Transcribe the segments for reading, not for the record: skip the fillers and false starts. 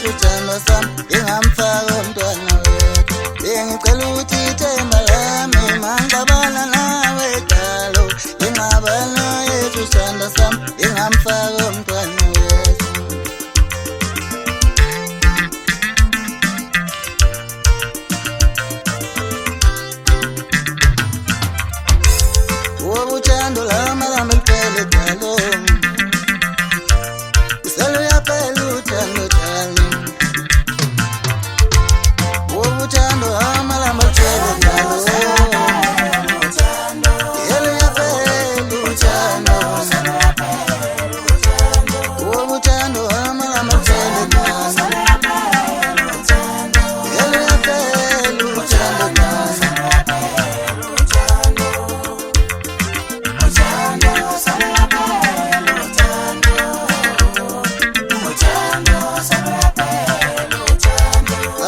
yethu thando sami ingamfaka umntwana wethu. Bengicela ukuthi ithemba lami mangixabana nawe dalo, ingxabano yethu thando sami ingamfaka umntwana wethu. Uthando lami lami liphele dalo, iselo yaphela uthando dalo. Uthando lami lami liphele dalo, iselo yaphela uthando. Uthando lami lami liphele dalo, iselo yaphela uthando dalo.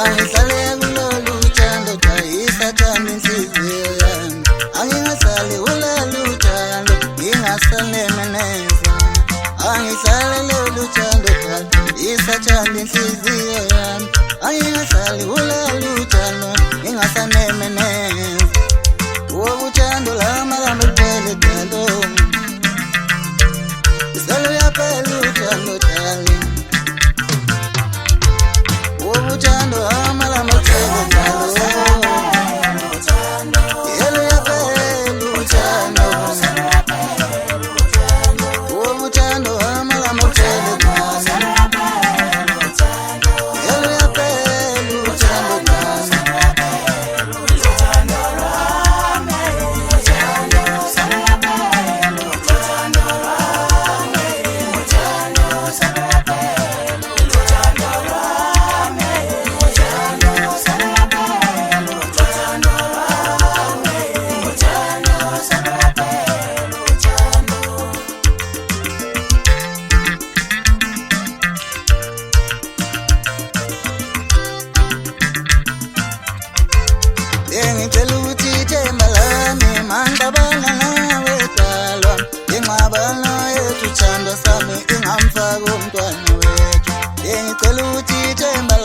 Angihlale kulolu thando dayisathanda inhliziyo yami, angingasali kulolu thando ngingasanemeneza. Angihlale lolu thando dayisathanda inhliziyo yami, angingasali kulolu thando ngingasanemeneza. Uthando lami lami liphele dalo, iselo yaphela uthando dalo. Uthando lami lami liphele dalo, iselo yaphela uthando. Uthando lami lami liphele dalo, iselo yaphela uthando dalo. Bengicela ukuthi ithemba lami mangixabana nawe dalo, ingxabano yethu thando sami ingamfaka umntwana wethu. Bengicela ukuthi ithemba